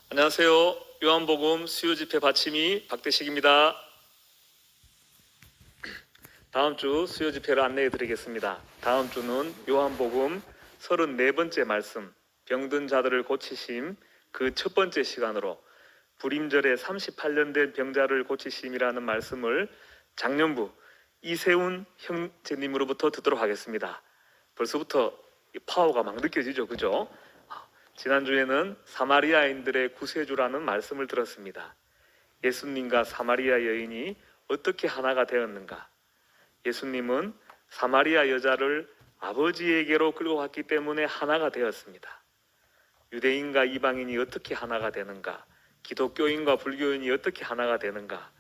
안녕하세요. 요한복음 수요집회 받침이 박대식입니다. 다음 주 수요집회를 안내해 드리겠습니다. 다음 주는 요한복음 34번째 말씀, 병든 자들을 고치심, 그 첫 번째 시간으로 불임절에 38년 된 병자를 고치심이라는 말씀을 장년부 이세훈 형제님으로부터 듣도록 하겠습니다. 벌써부터 파워가 막 느껴지죠, 그죠? 지난주에는 사마리아인들의 구세주라는 말씀을 들었습니다. 예수님과 사마리아 여인이 어떻게 하나가 되었는가? 예수님은 사마리아 여자를 아버지에게로 끌고 갔기 때문에 하나가 되었습니다. 유대인과 이방인이 어떻게 하나가 되는가? 기독교인과 불교인이 어떻게 하나가 되는가?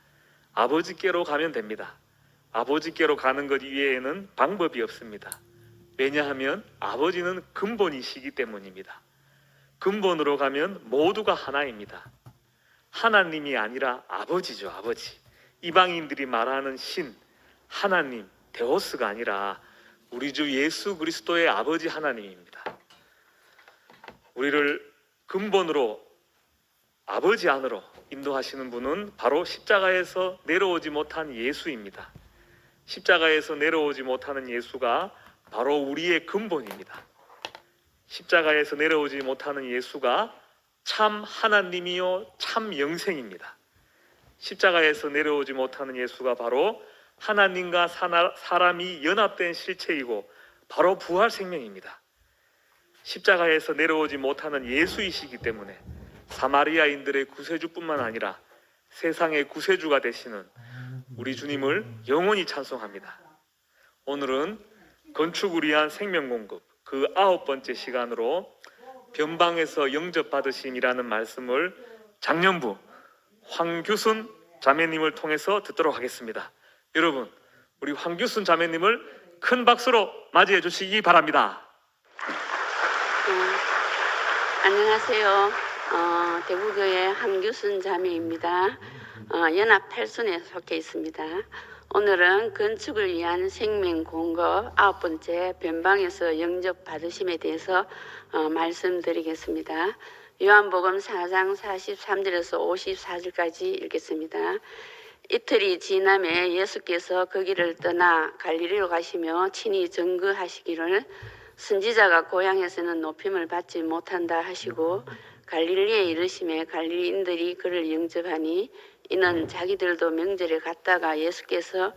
아버지께로 가면 됩니다. 아버지께로 가는 것 이외에는 방법이 없습니다. 왜냐하면 아버지는 근본이시기 때문입니다. 근본으로 가면 모두가 하나입니다. 하나님이 아니라 아버지죠, 아버지. 이방인들이 말하는 신, 하나님, 데오스가 아니라 우리 주 예수 그리스도의 아버지 하나님입니다. 우리를 근본으로 아버지 안으로 인도하시는 분은 바로 십자가에서 내려오지 못한 예수입니다. 십자가에서 내려오지 못하는 예수가 바로 우리의 근본입니다. 십자가에서 내려오지 못하는 예수가 참 하나님이요 참 영생입니다. 십자가에서 내려오지 못하는 예수가 바로 하나님과 사람이 연합된 실체이고 바로 부활 생명입니다. 십자가에서 내려오지 못하는 예수이시기 때문에 사마리아인들의 구세주뿐만 아니라 세상의 구세주가 되시는 우리 주님을 영원히 찬송합니다. 오늘은 건축을 위한 생명공급 그 9번째 시간으로 변방에서 영접받으심이라는 말씀을 장년부 황규순 자매님을 통해서 듣도록 하겠습니다. 여러분, 우리 황규순 자매님을 큰 박수로 맞이해 주시기 바랍니다. 안녕하세요. 대구교회 황규순 자매입니다. 연합 8순에 속해 있습니다. 오늘은 건축을 위한 생명 공급 9번째 변방에서 영접 받으심에 대해서 말씀드리겠습니다. 요한복음 4장 43절에서 54절까지 읽겠습니다. 이틀이 지남에 예수께서 거기를 떠나 갈릴리로 가시며 친히 증거하시기를 선지자가 고향에서는 높임을 받지 못한다 하시고 갈릴리에 이르심에 갈릴리인들이 그를 영접하니 이는 자기들도 명절에 갔다가 예수께서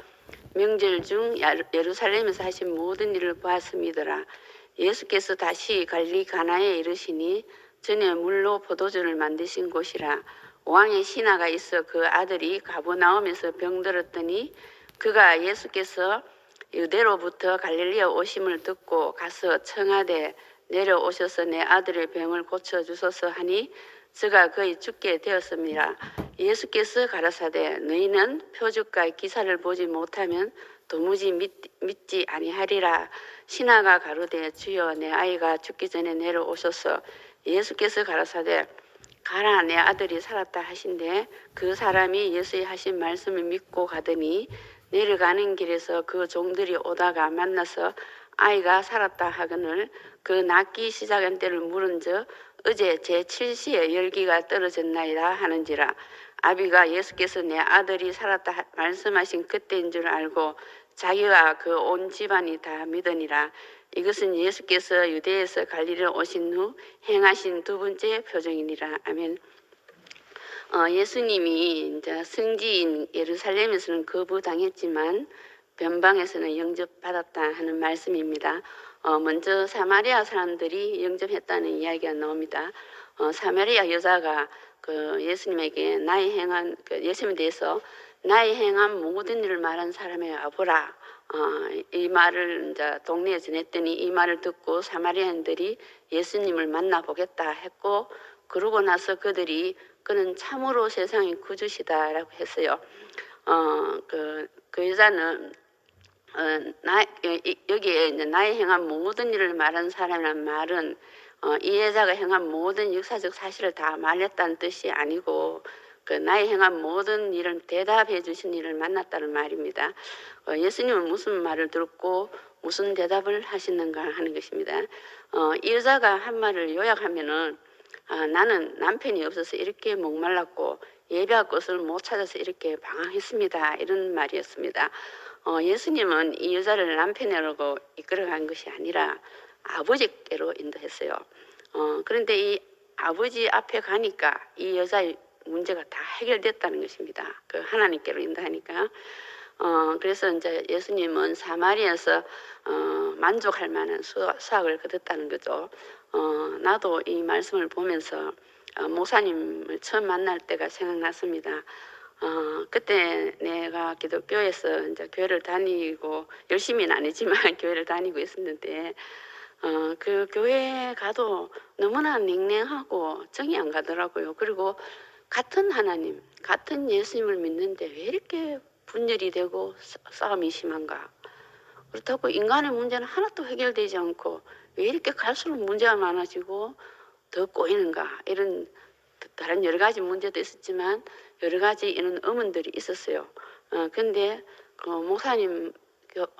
명절 중 예루살렘에서 하신 모든 일을 보았음이더라. 예수께서 다시 갈릴리 가나에 이르시니 전에 물로 포도주를 만드신 곳이라. 왕의 신하가 있어 그 아들이 가버나움에서 병들었더니 그가 예수께서 유대로부터 갈릴리에 오심을 듣고 가서 청하되 내려오셔서 내 아들의 병을 고쳐주소서 하니 저가 거의 죽게 되었습니다. 예수께서 가라사대 너희는 표적과 기사를 보지 못하면 도무지 믿지 아니하리라. 신하가 가로되 주여 내 아이가 죽기 전에 내려오셔서 예수께서 가라사대 가라 내 아들이 살았다 하신대 그 사람이 예수의 하신 말씀을 믿고 가더니 내려가는 길에서 그 종들이 오다가 만나서 아이가 살았다 하거늘 그 낫기 시작한 때를 물은즉 어제 제7시에 열기가 떨어졌나이다 하는지라. 아비가 예수께서 내 아들이 살았다 말씀하신 그때인 줄 알고 자기와 그 온 집안이 다 믿으니라. 이것은 예수께서 유대에서 갈릴리로 오신 후 행하신 두 번째 표적이니라. 아멘. 예수님이 이제 성지인 예루살렘에서는 거부당했지만 변방에서는 영접받았다 하는 말씀입니다. 먼저 사마리아 사람들이 영접했다는 이야기가 나옵니다. 사마리아 여자가 그 예수님에게 예수님에 대해서 나의 행한 모든 일을 말한 사람의 아보라. 이 말을 이제 동네에 전했더니 이 말을 듣고 사마리아인들이 예수님을 만나보겠다 했고 그러고 나서 그는 참으로 세상의 구주시다라고 했어요. 그 여자는 여기에 이제 나의 행한 모든 일을 말한 사람이란 말은 이 여자가 행한 모든 역사적 사실을 다 말했다는 뜻이 아니고 그 나의 행한 모든 일을 대답해 주신 일을 만났다는 말입니다. 예수님은 무슨 말을 듣고 무슨 대답을 하시는가 하는 것입니다. 이 여자가 한 말을 요약하면은 나는 남편이 없어서 이렇게 목말랐고 예배할 곳을 못 찾아서 이렇게 방황했습니다. 이런 말이었습니다. 예수님은 이 여자를 남편이라고 이끌어간 것이 아니라 아버지께로 인도했어요. 그런데 이 아버지 앞에 가니까 이 여자의 문제가 다 해결됐다는 것입니다. 그 하나님께로 인도하니까. 그래서 이제 예수님은 사마리아에서 만족할 만한 수확을 거뒀다는 거죠. 나도 이 말씀을 보면서 목사님을 처음 만날 때가 생각났습니다. 그때 내가 기독교에서 이제 교회를 다니고 열심히는 아니지만 교회를 다니고 있었는데 그 교회에 가도 너무나 냉랭하고 정이 안 가더라고요. 그리고 같은 하나님, 같은 예수님을 믿는데 왜 이렇게 분열이 되고 싸움이 심한가? 그렇다고 인간의 문제는 하나도 해결되지 않고 왜 이렇게 갈수록 문제가 많아지고 더 꼬이는가? 이런 다른 여러 가지 문제도 있었지만 여러 가지 이런 의문들이 있었어요. 근데 그 목사님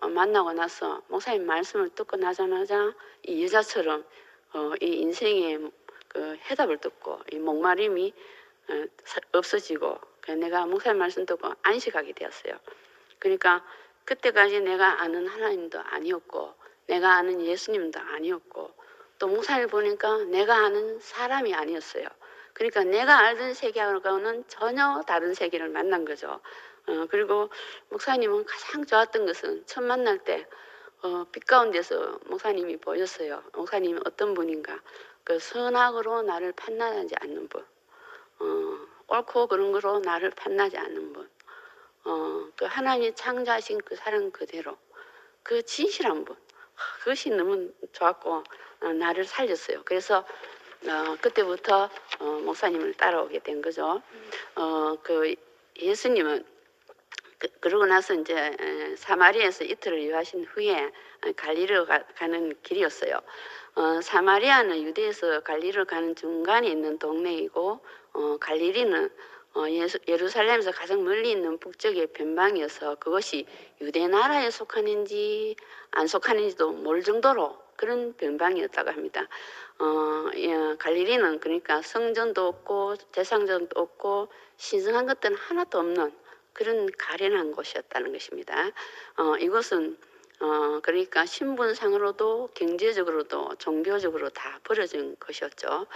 만나고 나서 목사님 말씀을 듣고 나자마자 이 여자처럼 이 인생의 그 해답을 듣고 이 목마름이 없어지고 내가 목사님 말씀 듣고 안식하게 되었어요. 그러니까 그때까지 내가 아는 하나님도 아니었고 내가 아는 예수님도 아니었고 또 목사를 보니까 내가 아는 사람이 아니었어요. 그러니까 내가 알던 세계하고는 전혀 다른 세계를 만난 거죠. 그리고 목사님은 가장 좋았던 것은 처음 만날 때 빛 가운데서 목사님이 보였어요. 목사님이 어떤 분인가? 그 선악으로 나를 판단하지 않는 분, 옳고 그른 거로 나를 판단하지 않는 분, 그 하나님이 창조하신 그 사람 그대로 그 진실한 분, 그것이 너무 좋았고 나를 살렸어요. 그래서 그때부터 목사님을 따라오게 된 거죠. 그 예수님은 그러고 나서 이제 사마리아에서 이틀을 유하신 후에 갈리로 가는 길이었어요. 사마리아는 유대에서 갈리로 가는 중간에 있는 동네이고 갈릴리는 예루살렘에서 가장 멀리 있는 북쪽의 변방이어서 그것이 유대 나라에 속하는지 안 속하는지도 모를 정도로 그런 변방이었다고 합니다. 갈릴리는 그러니까 성전도 없고 제사장도 없고 신성한 것들은 하나도 없는 그런 가련한 곳이었다는 것입니다. 이것은 그러니까 신분상으로도 경제적으로도 종교적으로 다 버려진 것이었죠.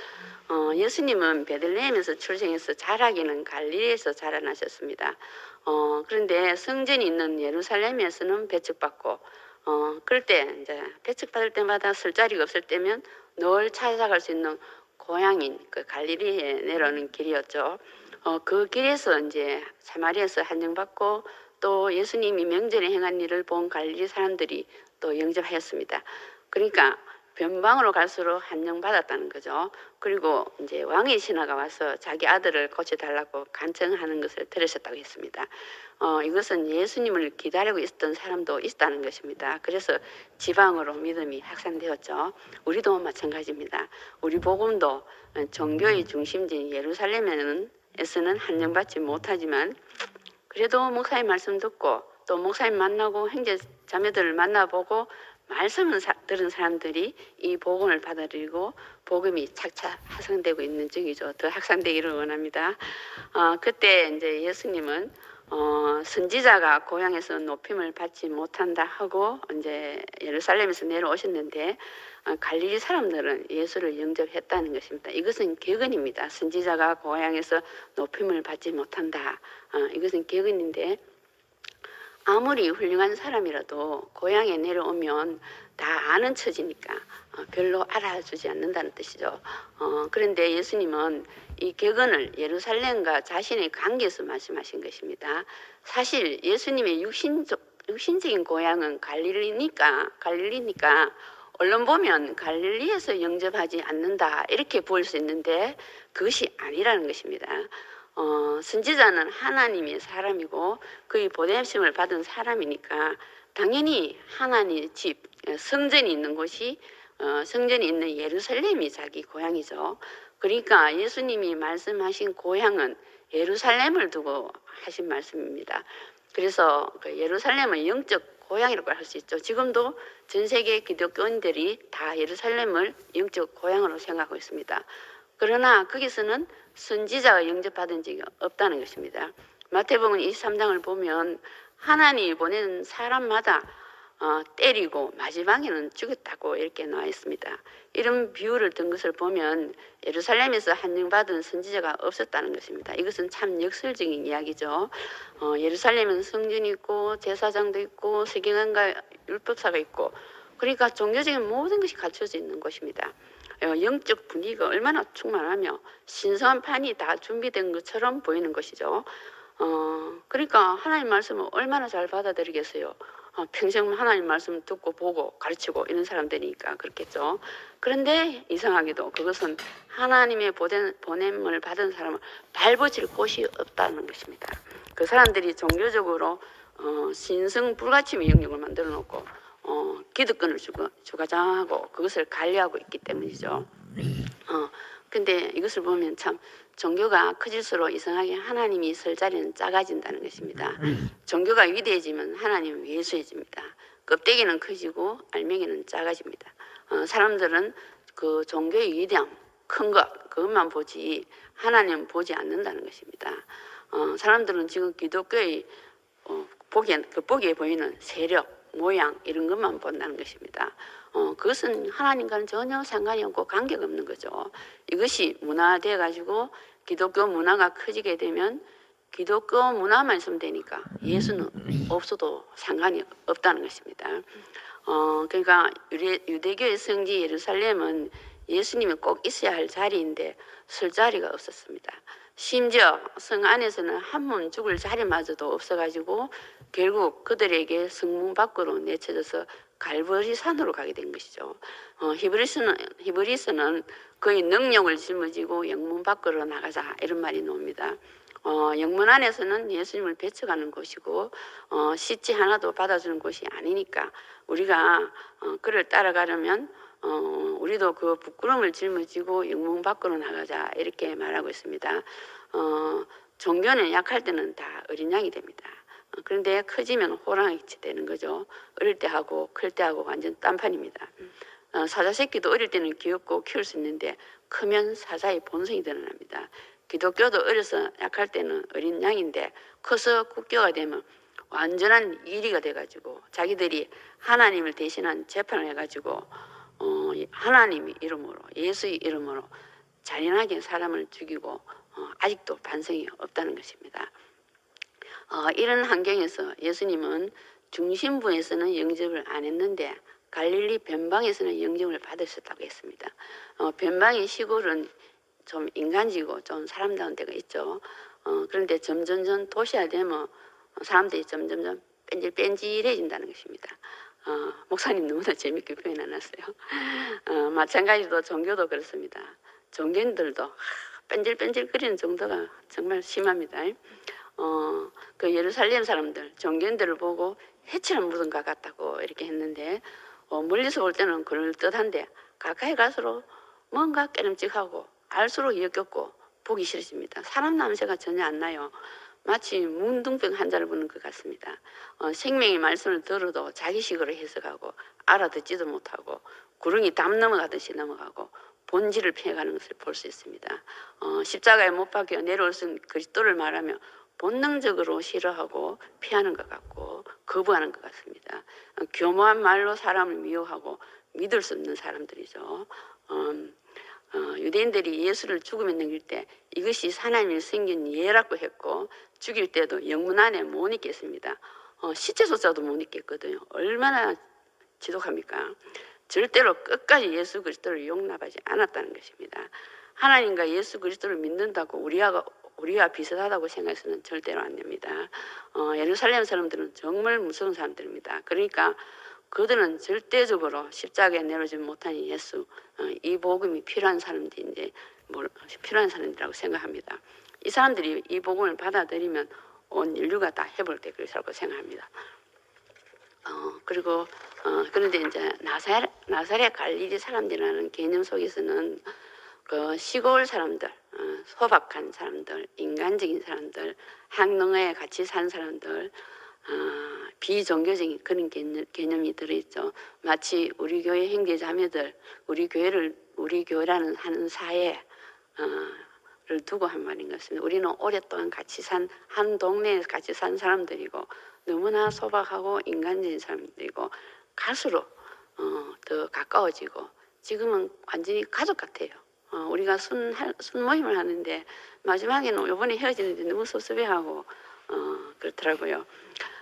예수님은 베들레헴에서 출생해서 자라기는 갈릴리에서 자라나셨습니다. 그런데 성전이 있는 예루살렘에서는 배척받고 그럴 때 이제 배척받을 때마다 쓸 자리가 없을 때면 늘 찾아갈 수 있는 고향인 그 갈릴리에 내려오는 길이었죠. 그 길에서 이제 사마리아에서 한정받고 또 예수님이 명절에 행한 일을 본 갈릴리 사람들이 또 영접하였습니다. 그러니까 변방으로 갈수록 한정받았다는 거죠. 그리고 이제 왕의 신하가 와서 자기 아들을 고쳐달라고 간청하는 것을 들으셨다고 했습니다. 이것은 예수님을 기다리고 있었던 사람도 있다는 것입니다. 그래서 지방으로 믿음이 확산되었죠. 우리도 마찬가지입니다. 우리 복음도 종교의 중심지인 예루살렘에서는 한정받지 못하지만 그래도 목사님 말씀 듣고 또 목사님 만나고 형제 자매들을 만나보고 말씀을 들은 사람들이 이 복음을 받아들이고 복음이 차차 확산되고 있는 중이죠. 더 확산되기를 원합니다. 그때 이제 예수님은 선지자가 고향에서 높임을 받지 못한다 하고 이제 예루살렘에서 내려오셨는데 갈릴리 사람들은 예수를 영접했다는 것입니다. 이것은 격언입니다. 선지자가 고향에서 높임을 받지 못한다. 이것은 격언인데 아무리 훌륭한 사람이라도 고향에 내려오면 다 아는 처지니까 별로 알아주지 않는다는 뜻이죠. 그런데 예수님은 이 격언을 예루살렘과 자신의 관계에서 말씀하신 것입니다. 사실 예수님의 육신적인 고향은 갈릴리니까 언론 보면 갈릴리에서 영접하지 않는다 이렇게 보일 수 있는데 그것이 아니라는 것입니다. 선지자는 하나님의 사람이고 그의 보냄심을 받은 사람이니까 당연히 하나님의 집 성전이 있는 곳이 성전이 있는 예루살렘이 자기 고향이죠. 그러니까 예수님이 말씀하신 고향은 예루살렘을 두고 하신 말씀입니다. 그래서 그 예루살렘은 영적 고향이라고 할 수 있죠. 지금도 전 세계 기독교인들이 다 예루살렘을 영적 고향으로 생각하고 있습니다. 그러나 거기서는 선지자가 영접받은 적이 없다는 것입니다. 마태복음 23장을 보면 하나님이 보낸 사람마다 때리고 마지막에는 죽였다고 이렇게 나와 있습니다. 이런 비유를 든 것을 보면 예루살렘에서 한영받은 선지자가 없었다는 것입니다. 이것은 참 역설적인 이야기죠. 예루살렘은 성전이 있고 제사장도 있고 세계관과 율법사가 있고 그러니까 종교적인 모든 것이 갖춰져 있는 곳입니다. 영적 분위기가 얼마나 충만하며 신성한 판이 다 준비된 것처럼 보이는 것이죠. 그러니까 하나님 말씀을 얼마나 잘 받아들이겠어요. 평생 하나님 말씀 듣고 보고 가르치고 이런 사람들이니까 그렇겠죠. 그런데 이상하게도 그것은 하나님의 보냄을 받은 사람을 발붙일 곳이 없다는 것입니다. 그 사람들이 종교적으로 신성 불가침의 영역을 만들어 놓고 기득권을 주가장하고 그것을 관리하고 있기 때문이죠. 근데 이것을 보면 참 종교가 커질수록 이상하게 하나님이 있을 자리는 작아진다는 것입니다. 종교가 위대해지면 하나님은 왜소해집니다. 껍데기는 커지고 알맹이는 작아집니다. 사람들은 그 종교의 위대함, 큰 것, 그것만 보지 하나님은 보지 않는다는 것입니다. 사람들은 지금 기독교의 보기에 보이는 세력, 모양 이런 것만 본다는 것입니다. 그것은 하나님과는 전혀 상관이 없고 관계가 없는 거죠. 이것이 문화되어 가지고 기독교 문화가 커지게 되면 기독교 문화만 있으면 되니까 예수는 없어도 상관이 없다는 것입니다. 그러니까 유대교의 성지 예루살렘은 예수님이 꼭 있어야 할 자리인데 설 자리가 없었습니다. 심지어 성 안에서는 한 몸 죽을 자리마저도 없어가지고 결국 그들에게 성문 밖으로 내쳐져서 갈보리 산으로 가게 된 것이죠. 히브리서는 거의 능력을 짊어지고 영문 밖으로 나가자 이런 말이 나옵니다. 영문 안에서는 예수님을 배척하는 곳이고 시치 하나도 받아주는 곳이 아니니까 우리가 그를 따라가려면 우리도 그 부끄러움을 짊어지고 영문 밖으로 나가자 이렇게 말하고 있습니다. 종교는 약할 때는 다 어린 양이 됩니다. 그런데 커지면 호랑이치 되는 거죠. 어릴 때 하고 클 때 하고 완전 딴판입니다. 사자 새끼도 어릴 때는 귀엽고 키울 수 있는데 크면 사자의 본성이 드러납니다. 기독교도 어려서 약할 때는 어린 양인데 커서 국교가 되면 완전한 이리가 돼가지고 자기들이 하나님을 대신한 재판을 해가지고 하나님의 이름으로 예수의 이름으로 잔인하게 사람을 죽이고 아직도 반성이 없다는 것입니다. 이런 환경에서 예수님은 중심부에서는 영접을 안 했는데 갈릴리 변방에서는 영접을 받으셨다고 했습니다. 변방의 시골은 좀 인간지고 좀 사람다운 데가 있죠. 그런데 점점점 도시화되면 사람들이 점점점 뺀질뺀질해진다는 것입니다. 목사님 너무나 재밌게 표현해놨어요. 마찬가지로 종교도 그렇습니다. 종교인들도 뺀질뺀질거리는 정도가 정말 심합니다. 그 예루살렘 사람들 종교인들을 보고 해치는 무덤과 같다고 이렇게 했는데 멀리서 볼 때는 그럴듯한데 가까이 갈수록 뭔가 깨름직하고 알수록 역겹고 보기 싫어집니다. 사람 냄새가 전혀 안 나요. 마치 문둥병 환자를 보는 것 같습니다. 생명의 말씀을 들어도 자기식으로 해석하고 알아듣지도 못하고 구렁이 담 넘어가듯이 넘어가고 본질을 피해가는 것을 볼 수 있습니다. 십자가에 못 박혀 내려오신 그리스도를 말하며 본능적으로 싫어하고 피하는 것 같고 거부하는 것 같습니다. 교묘한 말로 사람을 미워하고 믿을 수 없는 사람들이죠. 유대인들이 예수를 죽음에 넘길 때 이것이 하나님이 생긴 예라고 했고 죽일 때도 영문 안에 못 있겠습니다. 시체조차도 못 있겠거든요. 얼마나 지독합니까? 절대로 끝까지 예수 그리스도를 용납하지 않았다는 것입니다. 하나님과 예수 그리스도를 믿는다고 우리와 비슷하다고 생각해서는 절대로 안 됩니다. 예루살렘 사람들은 정말 무서운 사람들입니다. 그러니까 그들은 절대적으로 십자가에 내려오지 못한 예수, 이 복음이 필요한 사람들인데 필요한 사람들이라고 생각합니다. 이 사람들이 이 복음을 받아들이면 온 인류가 다 해볼 것이라고 생각합니다. 그리고 그런데 이제 나사렛 갈릴리 사람들이라는 개념 속에서는 그 시골 사람들, 소박한 사람들, 인간적인 사람들, 학농에 같이 산 사람들, 비종교적인 그런 개념이 들어있죠. 마치 우리 교회 형제자매들, 우리 교회라는 하는 사회, 를 두고 한 말인 것입니다. 우리는 오랫동안 같이 한 동네에서 같이 산 사람들이고 너무나 소박하고 인간적인 사람들이고 갈수록 더 가까워지고 지금은 완전히 가족 같아요. 우리가 술 모임을 하는데 마지막에는 이번에 헤어지는데 너무 섭섭해하고 그렇더라고요.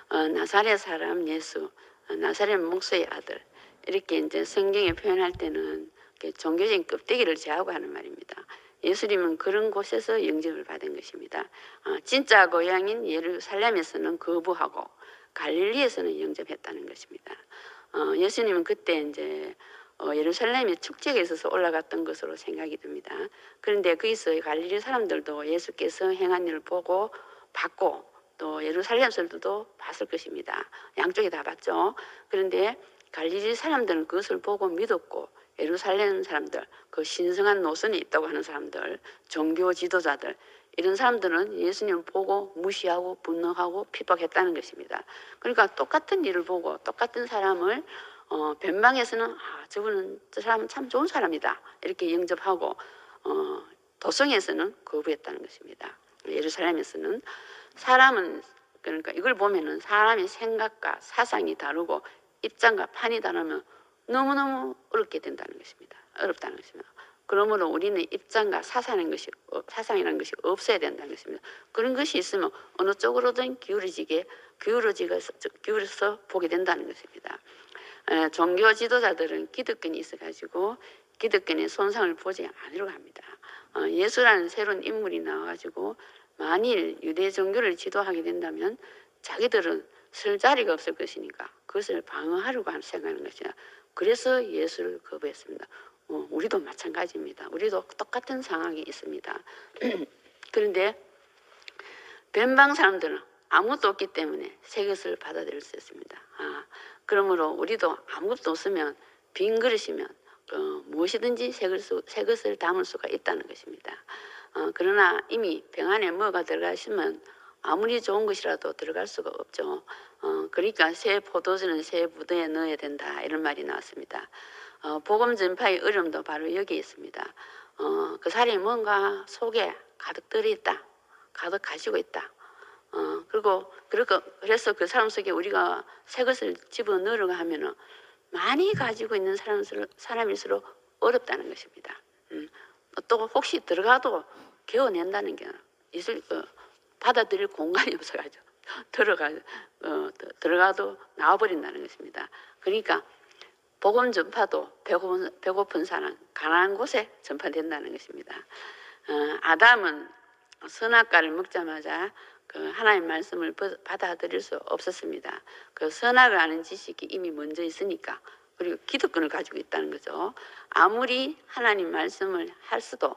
나사렛 사람 예수, 나사렛 목수의 아들 이렇게 이제 성경에 표현할 때는 종교적인 껍데기를 제하고 하는 말입니다. 예수님은 그런 곳에서 영접을 받은 것입니다. 진짜 고향인 예루살렘에서는 거부하고 갈릴리에서는 영접했다는 것입니다. 예수님은 그때 이제 예루살렘에 축제가 있어서 올라갔던 것으로 생각이 듭니다. 그런데 거기서 갈릴리 사람들도 예수께서 행한 일을 보고 받고 또 예루살렘 사람들도 봤을 것입니다. 양쪽이 다 봤죠. 그런데 갈릴리 사람들은 그것을 보고 믿었고 예루살렘 사람들, 그 신성한 노선에 있다고 하는 사람들, 종교 지도자들 이런 사람들은 예수님을 보고 무시하고 분노하고 핍박했다는 것입니다. 그러니까 똑같은 일을 보고 똑같은 사람을 변방에서는 저 사람은 참 좋은 사람이다 이렇게 영접하고 도성에서는 거부했다는 것입니다. 예루살렘에서는 사람은 그러니까 이걸 보면은 사람의 생각과 사상이 다르고 입장과 판이 다르면 너무너무 어렵게 된다는 것입니다. 어렵다는 것입니다. 그러므로 우리는 입장과 사상이라는 것이 없어야 된다는 것입니다. 그런 것이 있으면 어느 쪽으로든 기울여서 보게 된다는 것입니다. 종교 지도자들은 기득권이 있어가지고 기득권의 손상을 보지 않으려고 합니다. 예수라는 새로운 인물이 나와가지고 만일 유대 종교를 지도하게 된다면 자기들은 쓸 자리가 없을 것이니까 그것을 방어하려고 생각하는 것이다. 그래서 예수를 거부했습니다. 우리도 마찬가지입니다. 우리도 똑같은 상황이 있습니다. 그런데 변방 사람들은 아무것도 없기 때문에 새 것을 받아들일 수 있습니다. 그러므로 우리도 아무것도 없으면 빈 그릇이면 무엇이든지 새 것을 담을 수가 있다는 것입니다. 그러나 이미 병 안에 뭐가 들어가시면 아무리 좋은 것이라도 들어갈 수가 없죠. 그러니까 새 포도주는 새 부대에 넣어야 된다 이런 말이 나왔습니다. 복음 전파의 어려움도 바로 여기 있습니다. 그 사람이 뭔가 속에 가득 들어있다, 가득 가지고 있다. 그래서 그 사람 속에 우리가 새 것을 집어넣으려고 하면은 많이 가지고 있는 사람일수록 어렵다는 것입니다. 또 혹시 들어가도 개어낸다는 게 받아들일 공간이 없어가지고 들어가도 나와버린다는 것입니다. 그러니까 복음 전파도 배고픈 사람, 가난한 곳에 전파된다는 것입니다. 아담은 선악과를 먹자마자 그 하나님의 말씀을 받아들일 수 없었습니다. 그 선악을 아는 지식이 이미 먼저 있으니까 그리고 기득권을 가지고 있다는 거죠. 아무리 하나님 말씀을 하셔도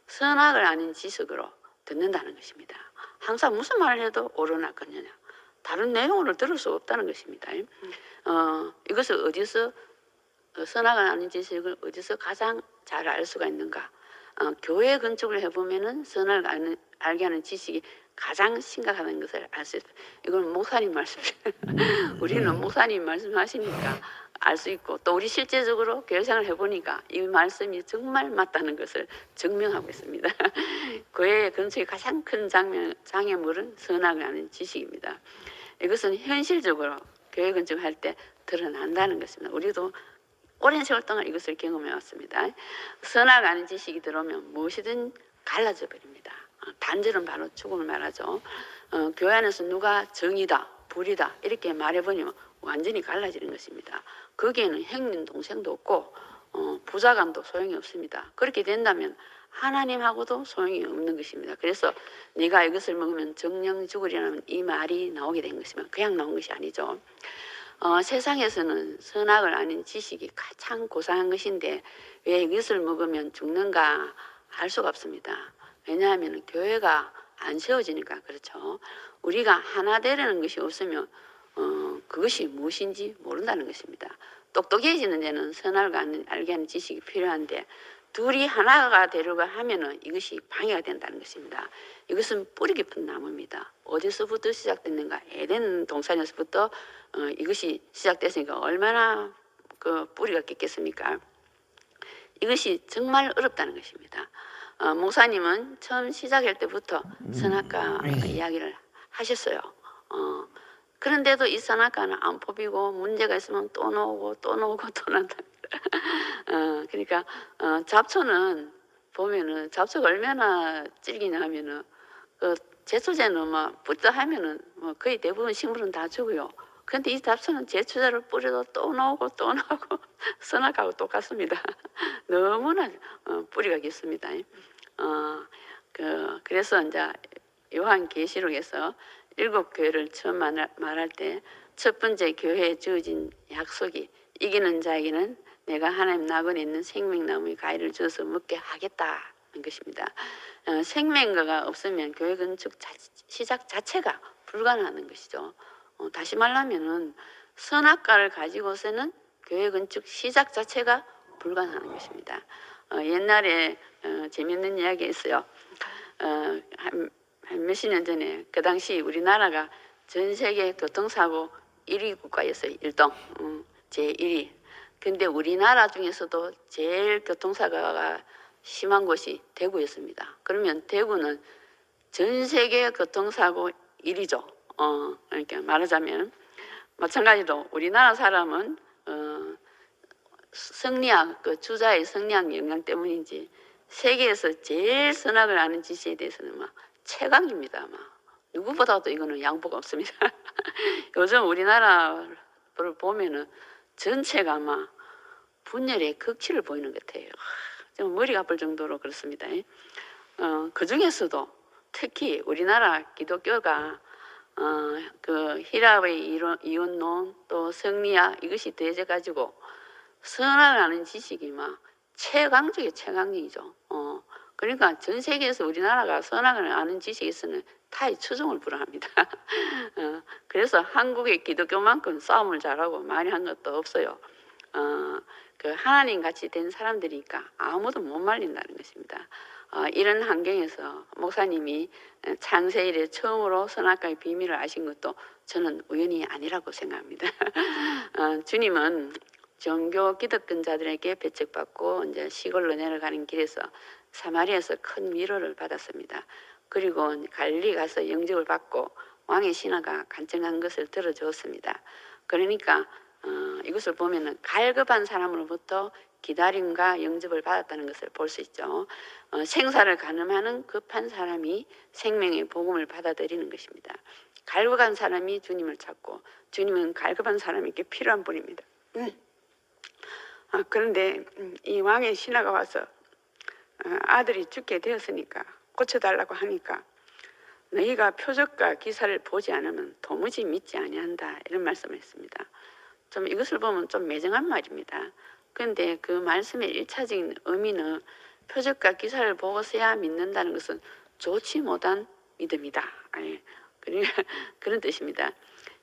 선악을 아는 지식으로 듣는다는 것입니다. 항상 무슨 말을 해도 오르나거냐 다른 내용을 들을 수 없다는 것입니다. 이것을 어디서 선악을 아는 지식을 어디서 가장 잘 알 수가 있는가? 교회 건축을 해보면은 선악을 알게 하는 지식이 가장 심각하다는 것을 알 수 있어요. 이건 목사님 말씀. 우리는 목사님 말씀하시니까 알 수 있고 또 우리 실제적으로 교회생활을 해보니까 이 말씀이 정말 맞다는 것을 증명하고 있습니다. 교회 건축의 가장 큰 장애물은 선악을 아는 지식입니다. 이것은 현실적으로 교회 건축을 할 때 드러난다는 것입니다. 우리도 오랜 세월 동안 이것을 경험해 왔습니다. 선악 아는 지식이 들어오면 무엇이든 갈라져 버립니다. 단절은 바로 죽음을 말하죠. 교회 안에서 누가 정이다, 불이다 이렇게 말해보면 완전히 갈라지는 것입니다. 거기에는 형님 동생도 없고 부자간도 소용이 없습니다. 그렇게 된다면 하나님하고도 소용이 없는 것입니다. 그래서 네가 이것을 먹으면 정령 죽으리라는 이 말이 나오게 된 것이면 그냥 나온 것이 아니죠. 세상에서는 선악을 아는 지식이 가장 고상한 것인데 왜 이것을 먹으면 죽는가 알 수가 없습니다. 왜냐하면 교회가 안 세워지니까 그렇죠. 우리가 하나 되려는 것이 없으면 그것이 무엇인지 모른다는 것입니다. 똑똑해지는 데는 선악을 알게 하는 지식이 필요한데 둘이 하나가 되려고 하면은 이것이 방해가 된다는 것입니다. 이것은 뿌리 깊은 나무입니다. 어디서부터 시작됐는가? 에덴 동산에서부터 이것이 시작됐으니까 얼마나 그 뿌리가 깊겠습니까? 이것이 정말 어렵다는 것입니다. 목사님은 처음 시작할 때부터 선악과 이야기를 하셨어요. 그런데도 이 선악과는 안 뽑히고 문제가 있으면 또 나오고 또 나오고 또 난다. 그러니까 잡초는 보면은 잡초가 얼마나 질기냐 하면은 그 제초제는 막 뿌리다 하면은 뭐 거의 대부분 식물은 다 죽어요. 그런데 이 잡초는 제초제를 뿌려도 또 나오고 또 나오고 선악과하고 똑같습니다. 너무나 뿌리가 깊습니다. 그래서 이제 요한계시록에서 7교회를 처음 말할 때 첫 번째 교회에 주어진 약속이 이기는 자에게는 내가 하나님 낙원에 있는 생명나무의 가위를 주어서 먹게 하겠다는 것입니다. 생명가가 없으면 교회 건축 시작 자체가 불가능한 것이죠. 다시 말하면은 선악과를 가지고서는 교회 건축 시작 자체가 불가능한 것입니다. 옛날에 재미있는 이야기 있어요. 한 몇십 년 전에 그 당시 우리나라가 전 세계 교통사고 1위 국가였어요. 1등 제1위. 근데 우리나라 중에서도 제일 교통사고가 심한 곳이 대구였습니다. 그러면 대구는 전 세계 교통사고 1위죠. 그러니까 말하자면 마찬가지로 우리나라 사람은 성리학, 그 주자의 성리학 영향 때문인지 세계에서 제일 선악을 아는 지시에 대해서는 막 최강입니다. 막 누구보다도 이거는 양보가 없습니다. 요즘 우리나라를 보면은 전체가 막 분열의 극치를 보이는 것 같아요. 좀 머리가 아플 정도로 그렇습니다. 그 중에서도 특히 우리나라 기독교가 그 히랍의 이혼론 또 성리학 이것이 더해져 가지고 선악을 아는 지식이 막 최강적이 최강이죠. 그러니까 전 세계에서 우리나라가 선악을 아는 지식이 있으면 타의 추종을 불허합니다. 그래서 한국의 기독교만큼 싸움을 잘하고 많이 한 것도 없어요. 그 하나님 같이 된 사람들이니까 아무도 못 말린다는 것입니다. 이런 환경에서 목사님이 창세 이래 처음으로 선악과의 비밀을 아신 것도 저는 우연이 아니라고 생각합니다. 주님은 종교 기득권자들에게 배척받고 이제 시골로 내려가는 길에서 사마리아에서 큰 위로를 받았습니다. 그리고 갈릴리 가서 영접을 받고 왕의 신하가 간증한 것을 들어주었습니다. 그러니까 이것을 보면은 갈급한 사람으로부터 기다림과 영접을 받았다는 것을 볼 수 있죠. 생사를 가늠하는 급한 사람이 생명의 복음을 받아들이는 것입니다. 갈급한 사람이 주님을 찾고 주님은 갈급한 사람에게 필요한 분입니다. 그런데 이 왕의 신하가 와서 아들이 죽게 되었으니까 고쳐달라고 하니까 너희가 표적과 기사를 보지 않으면 도무지 믿지 아니한다 이런 말씀을 했습니다. 좀 이것을 보면 좀 매정한 말입니다. 그런데 그 말씀의 일차적인 의미는 표적과 기사를 보고서야 믿는다는 것은 좋지 못한 믿음이다. 그런 뜻입니다.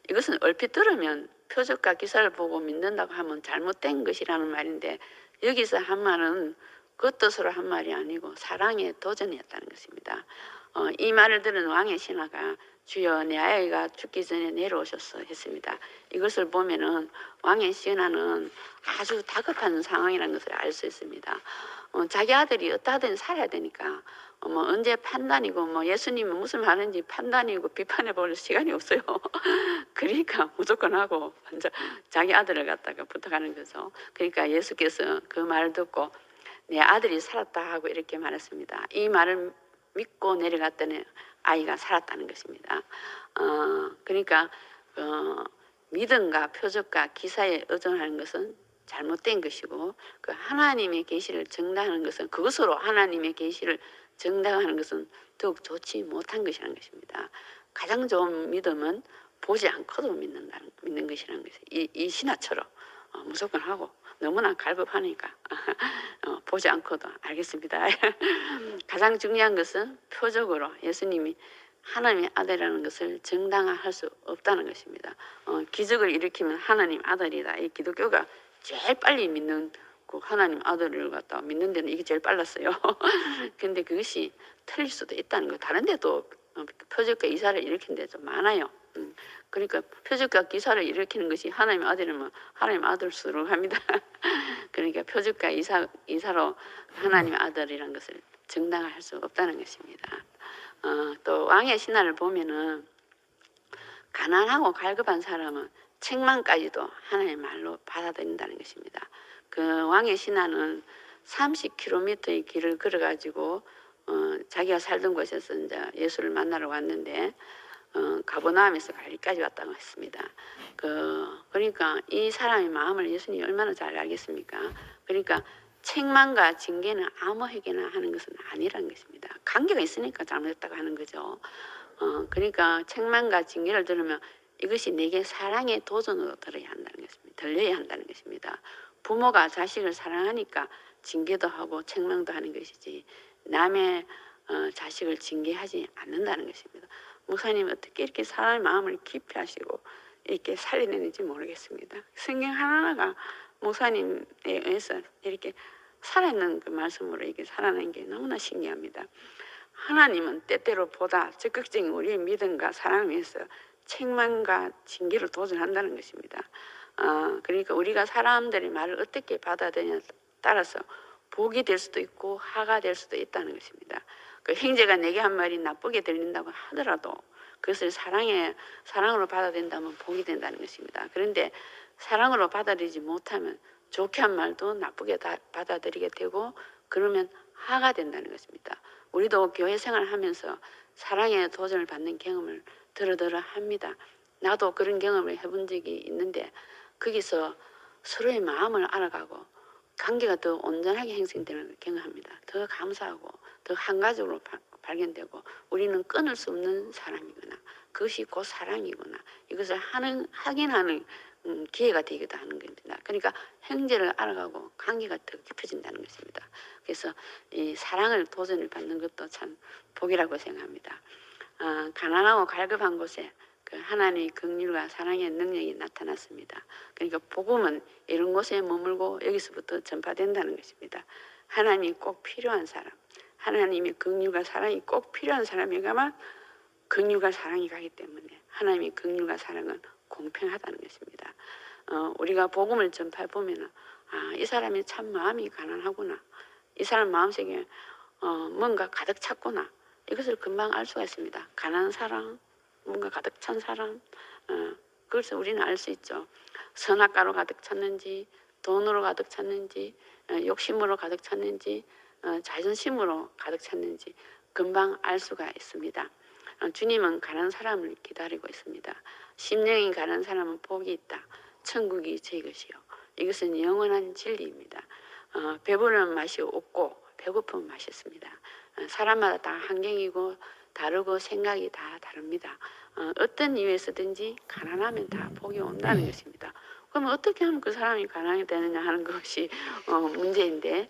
이것은 얼핏 들으면 표적과 기사를 보고 믿는다고 하면 잘못된 것이라는 말인데 여기서 한 말은 그 뜻으로 한 말이 아니고 사랑의 도전이었다는 것입니다. 이 말을 들은 왕의 신하가 주여 내 아이가 죽기 전에 내려오셨어 했습니다. 이것을 보면은 왕의 신하는 아주 다급한 상황이라는 것을 알 수 있습니다. 자기 아들이 어떠하든 살아야 되니까 언제 판단이고 예수님은 무슨 말인지 판단이고 비판해 볼 시간이 없어요. 그러니까 무조건 하고 먼저 자기 아들을 갖다가 부탁하는 거죠. 그러니까 예수께서 그 말을 듣고 내 아들이 살았다 하고 이렇게 말했습니다. 이 말을 믿고 내려갔더니 아이가 살았다는 것입니다. 그러니까 믿음과 표적과 기사에 의존하는 것은 잘못된 것이고 그 하나님의 계시를 정당하는 것은 그것으로 하나님의 계시를 정당하는 것은 더욱 좋지 못한 것이라는 것입니다. 가장 좋은 믿음은 보지 않고도 믿는 것이라는 것이 이 신하처럼 무조건 하고 너무나 갈급하니까 보지 않고도 알겠습니다. 가장 중요한 것은 표적으로 예수님이 하나님의 아들이라는 것을 정당화할 수 없다는 것입니다. 기적을 일으키면 하나님 아들이다. 이 기독교가 제일 빨리 믿는 그 하나님 아들을 갖다 믿는 데는 이게 제일 빨랐어요. 근데 그것이 틀릴 수도 있다는 거. 다른 데도 표적과 이사를 일으킨 데 좀 많아요. 그러니까 표적과 기사를 일으키는 것이 하나님의 아들이면 하나님의 아들수록 합니다. 그러니까 표적과 이사로 하나님의 아들이라는 것을 정당화할 수 없다는 것입니다. 또 왕의 신화를 보면은 가난하고 갈급한 사람은 책망까지도 하나님의 말로 받아들인다는 것입니다. 그 왕의 신하는 30km의 길을 걸어가지고 자기가 살던 곳에서 이제 예수를 만나러 왔는데 가버나움에서 갈릴리까지 왔다고 했습니다. 그러니까 이 사람의 마음을 예수님이 얼마나 잘 알겠습니까? 그러니까 책망과 징계는 아무에게나 하는 것은 아니라는 것입니다. 관계가 있으니까 잘못했다고 하는 거죠. 그러니까 책망과 징계를 들으면 이것이 내게 사랑의 도전으로 들어야 한다는 것입니다. 들려야 한다는 것입니다. 부모가 자식을 사랑하니까 징계도 하고 책망도 하는 것이지 남의 자식을 징계하지 않는다는 것입니다. 목사님 어떻게 이렇게 사람의 마음을 깊이 하시고 이렇게 살려내는지 모르겠습니다. 성경 하나하나가 목사님에 의해서 이렇게 살아있는 그 말씀으로 이렇게 살아낸 게 너무나 신기합니다. 하나님은 때때로 보다 적극적인 우리의 믿음과 사랑을 위해서 책망과 징계를 도전한다는 것입니다. 그러니까 우리가 사람들의 말을 어떻게 받아들이냐에 따라서 복이 될 수도 있고 화가 될 수도 있다는 것입니다. 그 형제가 내게 한 말이 나쁘게 들린다고 하더라도 그것을 사랑으로 받아들인다면 복이 된다는 것입니다. 그런데 사랑으로 받아들이지 못하면 좋게 한 말도 나쁘게 받아들이게 되고 그러면 화가 된다는 것입니다. 우리도 교회 생활을 하면서 사랑의 도전을 받는 경험을 더러더러 합니다. 나도 그런 경험을 해본 적이 있는데 거기서 서로의 마음을 알아가고 관계가 더 온전하게 형성되는 걸 경험합니다. 더 감사하고 더 한가족으로 발견되고 우리는 끊을 수 없는 사람이구나. 그것이 곧 사랑이구나. 이것을 확인하는 기회가 되기도 하는 겁니다. 그러니까 형제를 알아가고 관계가 더 깊어진다는 것입니다. 그래서 이 사랑을 도전을 받는 것도 참 복이라고 생각합니다. 가난하고 갈급한 곳에 그 하나님의 긍휼과 사랑의 능력이 나타났습니다. 그러니까 복음은 이런 곳에 머물고 여기서부터 전파된다는 것입니다. 하나님이 꼭 필요한 사람, 하나님의 긍휼과 사랑이 꼭 필요한 사람에게만 긍휼과 사랑이 가기 때문에 하나님의 긍휼과 사랑은 공평하다는 것입니다. 우리가 복음을 전파해 보면 이 사람이 참 마음이 가난하구나. 이 사람 마음속에 뭔가 가득 찼구나. 이것을 금방 알 수가 있습니다. 가난한 사람, 뭔가 가득 찬 사람, 그것을 우리는 알 수 있죠. 선악과로 가득 찼는지, 돈으로 가득 찼는지, 욕심으로 가득 찼는지, 자존심으로 가득 찼는지 금방 알 수가 있습니다. 주님은 가난한 사람을 기다리고 있습니다. 심령이 가난한 사람은 복이 있다. 천국이 제 것이요. 이것은 영원한 진리입니다. 배부른 맛이 없고 배고픈 맛있습니다. 사람마다 다 환경이고 다르고 생각이 다 다릅니다. 어떤 이유에서든지 가난하면 다 복이 온다는 것입니다. 그럼 어떻게 하면 그 사람이 가난하게 되느냐 하는 것이 문제인데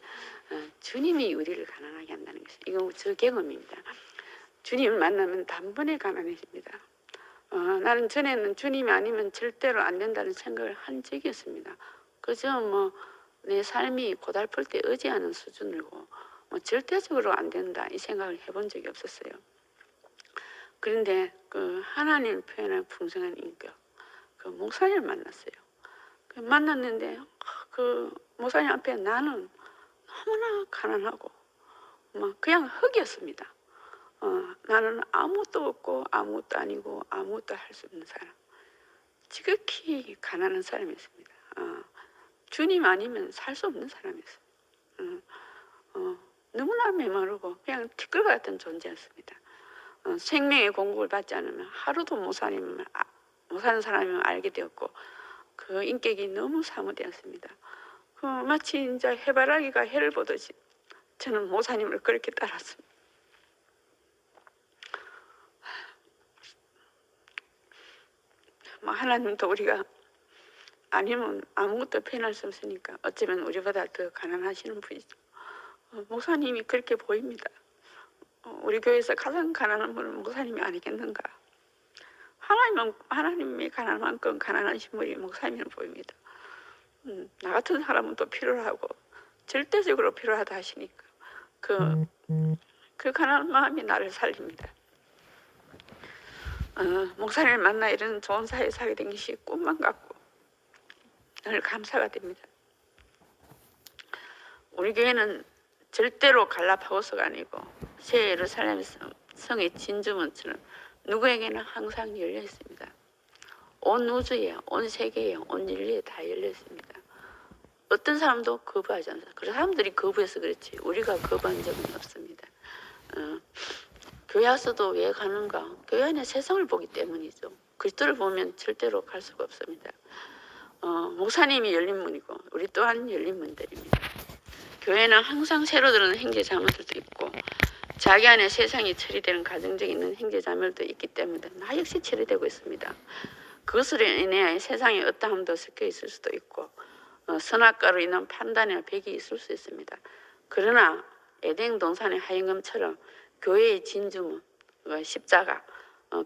주님이 우리를 가난하게 한다는 것이 이건 저 경험입니다. 주님을 만나면 단번에 가난해집니다. 나는 전에는 주님이 아니면 절대로 안 된다는 생각을 한 적이 있습니다. 그저 내 삶이 고달플 때 의지하는 수준이고 절대적으로 안 된다 이 생각을 해본 적이 없었어요. 그런데 그 하나님 표현한 풍성한 인격 그 목사님을 만났어요. 만났는데 그 목사님 앞에 나는 너무나 가난하고 그냥 흙이었습니다. 나는 아무것도 없고 아무것도 아니고 아무것도 할 수 없는 사람. 지극히 가난한 사람이었습니다. 주님 아니면 살 수 없는 사람이었어요. 너무나 메마르고 그냥 티끌 같은 존재였습니다. 생명의 공급을 받지 않으면 하루도 못 사는 사람임을 알게 되었고 그 인격이 너무 사무되었습니다. 마치 이제 해바라기가 해를 보듯이 저는 모사님을 그렇게 따랐습니다. 하나님도 우리가 아니면 아무것도 표현할 수 없으니까 어쩌면 우리보다 더 가난하시는 분이죠. 목사님이 그렇게 보입니다. 우리 교회에서 가장 가난한 분은 목사님이 아니겠는가. 하나님이 가난한 만큼 가난하신 분이 목사님을 보입니다. 나 같은 사람은 또 필요하고 절대적으로 필요하다 하시니까 그 가난한 마음이 나를 살립니다. 목사님을 만나 이런 좋은 사회 살게 된 것이 꿈만 같고 늘 감사가 됩니다. 우리 교회는 절대로 갈라파고스가 아니고 새 예루살렘 성의 진주문처럼 누구에게나 항상 열려 있습니다. 온 우주에, 온 세계에, 온 인류에 다 열려 있습니다. 어떤 사람도 거부하지 않습니다. 그 사람들이 거부해서 그렇지 우리가 거부한 적은 없습니다. 교회 와서도 왜 가는가? 교회 안에 세상을 보기 때문이죠. 그리스도를 보면 절대로 갈 수가 없습니다. 목사님이 열린 문이고 우리 또한 열린 문들입니다. 교회는 항상 새로 들어오는 형제자매들도 있고 자기 안에 세상이 처리되는 가정적인 있는 형제자매들도 있기 때문에 나 역시 처리되고 있습니다. 그것으로 인해 세상에 어떠함도 섞여 있을 수도 있고 선악과로 인한 판단이나 벽이 있을 수 있습니다. 그러나 에덴 동산의 하인금처럼 교회의 진주문, 십자가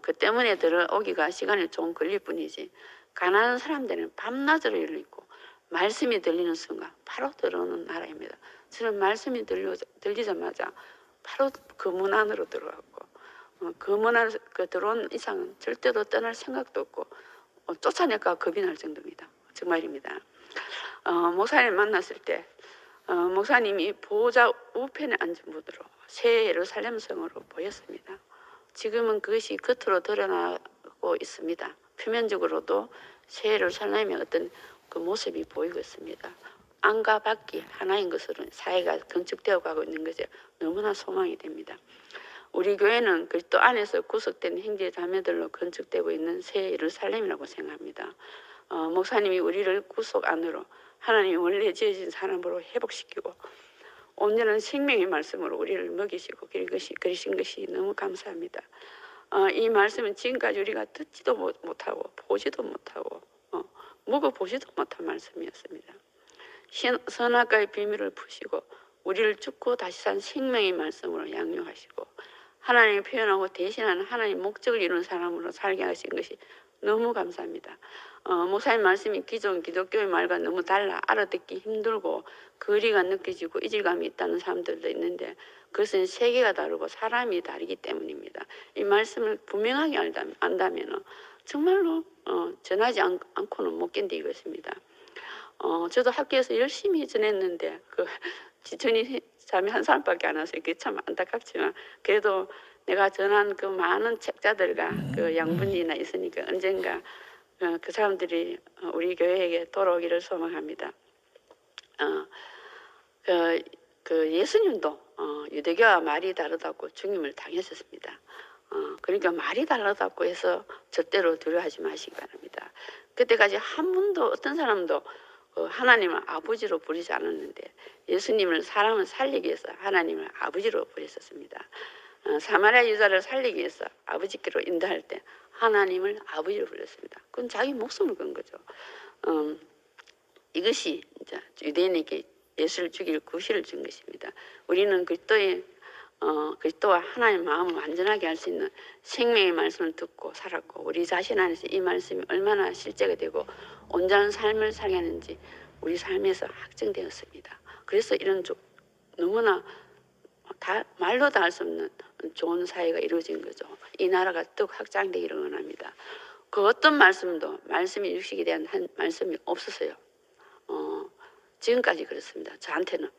그 때문에 들어오기가 시간이 좀 걸릴 뿐이지 가난한 사람들은 밤낮으로 열리고 말씀이 들리는 순간 바로 들어오는 나라입니다. 저는 말씀이 들리자마자 바로 그 문 안으로 들어갔고 그 문 안으로 들어온 이상은 절대로 떠날 생각도 없고 쫓아낼까 겁이 날 정도입니다. 정말입니다. 목사님 만났을 때 목사님이 보호자 우편에 앉은 분으로 새 예루살렘 성으로 보였습니다. 지금은 그것이 겉으로 드러나고 있습니다. 표면적으로도 새 예루살렘의 어떤 그 모습이 보이고 있습니다. 안과 밖이 하나인 것으로 사회가 건축되어 가고 있는 것에 너무나 소망이 됩니다. 우리 교회는 그리스도 안에서 구속된 형제 자매들로 건축되고 있는 새 예루살렘이라고 생각합니다. 목사님이 우리를 구속 안으로 하나님이 원래 지어진 사람으로 회복시키고 온전한 생명의 말씀으로 우리를 먹이시고 그러신 것이 너무 감사합니다. 이 말씀은 지금까지 우리가 듣지도 못하고 보지도 못하고 먹어보지도 못한 말씀이었습니다. 선악과의 비밀을 푸시고 우리를 죽고 다시 산 생명의 말씀으로 양육하시고 하나님이 표현하고 대신하는 하나님 목적을 이룬 사람으로 살게 하신 것이 너무 감사합니다. 목사님 말씀이 기존 기독교의 말과 너무 달라 알아듣기 힘들고 거리가 느껴지고 이질감이 있다는 사람들도 있는데 그것은 세계가 다르고 사람이 다르기 때문입니다. 이 말씀을 분명하게 안다면 정말로 전하지 않고는 못 견디겠습니다. 저도 학교에서 열심히 전했는데 지천이 자매 한 사람밖에 안 와서 이게 참 안타깝지만 그래도 내가 전한 그 많은 책자들과 그 양분이나 있으니까 언젠가 그 사람들이 우리 교회에게 돌아오기를 소망합니다. 그 예수님도 유대교와 말이 다르다고 죽임을 당했었습니다. 그러니까 말이 다르다고 해서 절대로 두려워하지 마시기 바랍니다. 그때까지 한 번도 어떤 사람도 하나님을 아버지로 부르지 않았는데 예수님을 사람을 살리기 위해서 하나님을 아버지로 부르셨습니다. 사마리아 여자를 살리기 위해서 아버지께로 인도할 때 하나님을 아버지로 불렀습니다. 그건 자기 목숨을 건 거죠. 이것이 이제 유대인에게 예수를 죽일 구실을 준 것입니다. 우리는 그리스도와 하나님의 마음을 완전하게 할 수 있는 생명의 말씀을 듣고 살았고 우리 자신 안에서 이 말씀이 얼마나 실제가 되고 온전한 삶을 살게 하는지 우리 삶에서 확증되었습니다. 그래서 이런 너무나 말로 다 할 수 없는 좋은 사회가 이루어진 거죠. 이 나라가 더 확장되기를 원합니다. 그 어떤 말씀이 육식에 대한 말씀이 없었어요. 지금까지 그렇습니다. 저한테는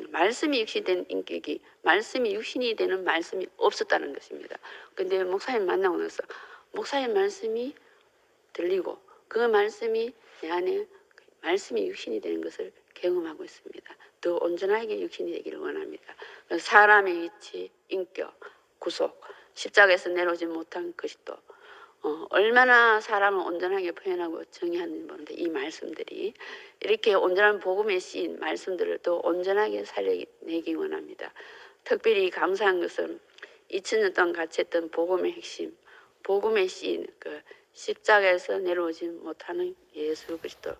말씀이 육신된 인격이 말씀이 육신이 되는 말씀이 없었다는 것입니다. 근데 목사님 만나고 나서 목사님 말씀이 들리고 그 말씀이 내 안에 말씀이 육신이 되는 것을 경험하고 있습니다. 더 온전하게 육신이 되기를 원합니다. 사람의 위치, 인격, 구속, 십자가에서 내려오지 못한 것이 또 얼마나 사람을 온전하게 표현하고 정의하는지 모르는데 이 말씀들이 이렇게 온전한 복음에 쓰인 말씀들을 더 온전하게 살려내기 원합니다. 특별히 감사한 것은 2000년 동안 같이 했던 복음의 핵심, 복음에 쓰인 그 십자가에서 내려오지 못하는 예수 그리스도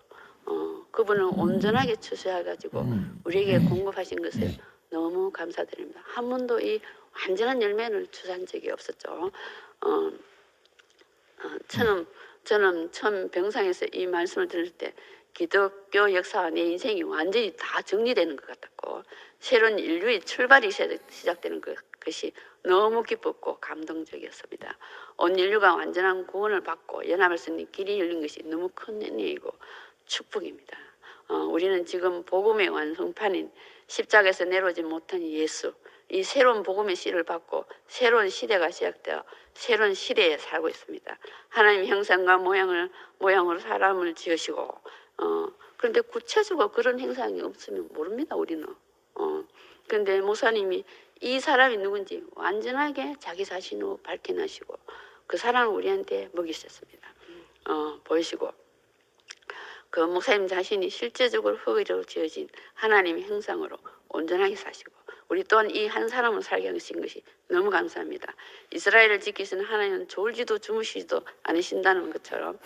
그분을 온전하게 추수해가지고 우리에게 공급하신 것을 너무 감사드립니다. 한 번도 이 완전한 열매를 추수한 적이 없었죠. 저는 처음 병상에서 이 말씀을 들을 때 기독교 역사와 내 인생이 완전히 다 정리되는 것 같았고 새로운 인류의 출발이 시작되는 것 그것이 너무 기뻤고 감동적이었습니다. 온 인류가 완전한 구원을 받고 연합할 수 있는 길이 열린 것이 너무 큰 은혜이고 축복입니다. 우리는 지금 복음의 완성판인 십자가에서 내려오지 못한 예수, 이 새로운 복음의 씨를 받고 새로운 시대가 시작되어 새로운 시대에 살고 있습니다. 하나님 형상과 모양으로 사람을 지으시고 그런데 구체적으로 그런 형상이 없으면 모릅니다. 우리는. 그런데 목사님이 이 사람이 누군지 완전하게 자기 자신으로 밝혀내시고 그 사람을 우리한테 먹이셨습니다. 보이시고 그 목사님 자신이 실제적으로 흙으로 지어진 하나님의 형상으로 온전하게 사시고 우리 또한 이 한 사람을 살게 하신 것이 너무 감사합니다. 이스라엘을 지키시는 하나님은 졸지도 주무시지도 않으신다는 것처럼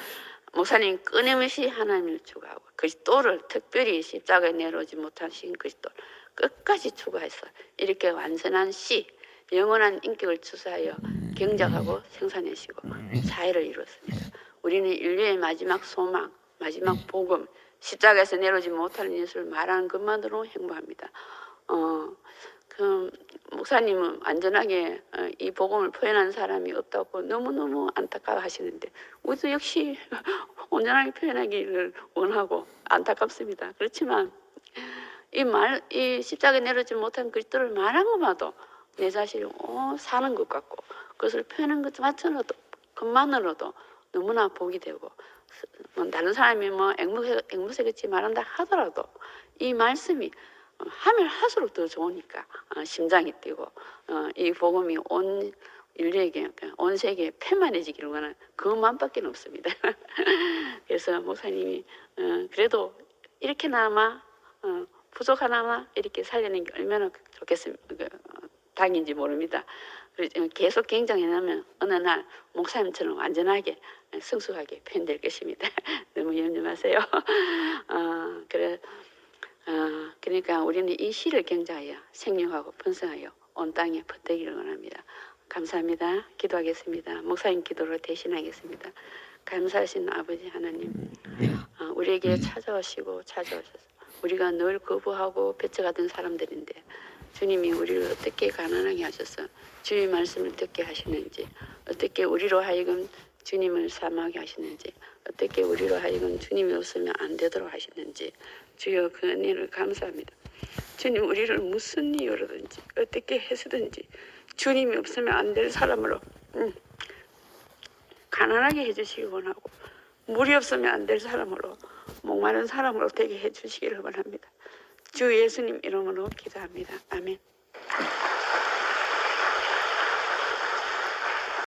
목사님 끊임없이 하나님을 추구하고 그리스도를 특별히 십자가에 내려오지 못하신 그리스도 끝까지 추구해서 이렇게 완전한 씨, 영원한 인격을 추수하여 경작하고 생산하시고 사회를 이루었습니다. 우리는 인류의 마지막 소망, 마지막 복음, 십자가에서 내려오지 못하는 예수를 말하는 것만으로 행복합니다. 그 목사님은 완전하게 이 복음을 표현한 사람이 없다고 너무너무 안타까워하시는데 우리도 역시 온전하게 표현하기를 원하고 안타깝습니다. 그렇지만 이 십자가에 내려오지 못한 그리스도를 말한 것마도 내 자신이 사는 것 같고 그것을 표현한 것만으로도 너무나 복이 되고 다른 사람이 앵무새같이 말한다 하더라도 이 말씀이 하면 할수록 더 좋으니까 심장이 뛰고 이 복음이 온 인류에게 온 세계에 폐만해지기를 원하는 그것만밖에 없습니다. 그래서 목사님이 그래도 이렇게나마 부족하나마 이렇게 살려낸 게 얼마나 좋겠습니까? 당인지 모릅니다. 계속 경쟁해나면 어느 날 목사님처럼 완전하게 성숙하게 표현될 것입니다. 너무 염려 마세요. 그러니까 우리는 이 시를 경자하여 생육하고 번성하여 온 땅에 퍼뜨기를 원합니다. 감사합니다. 기도하겠습니다. 목사님 기도로 대신하겠습니다. 감사하신 아버지 하나님, 우리에게 찾아오셔서 우리가 늘 거부하고 벼쳐가던 사람들인데 주님이 우리를 어떻게 가난하게 하셔서 주의 말씀을 듣게 하시는지, 어떻게 우리로 하여금 주님을 사모하게 하시는지, 어떻게 우리로 하여금 주님이 없으면 안 되도록 하시는지 주여 그 은혜를 감사합니다. 주님 우리를 무슨 이유로든지 어떻게 해서든지 주님이 없으면 안 될 사람으로 가난하게 해주시기 원하고 물이 없으면 안 될 사람으로 목마른 사람으로 되게 해주시기를 원합니다. 주 예수님 이름으로 기도합니다. 아멘.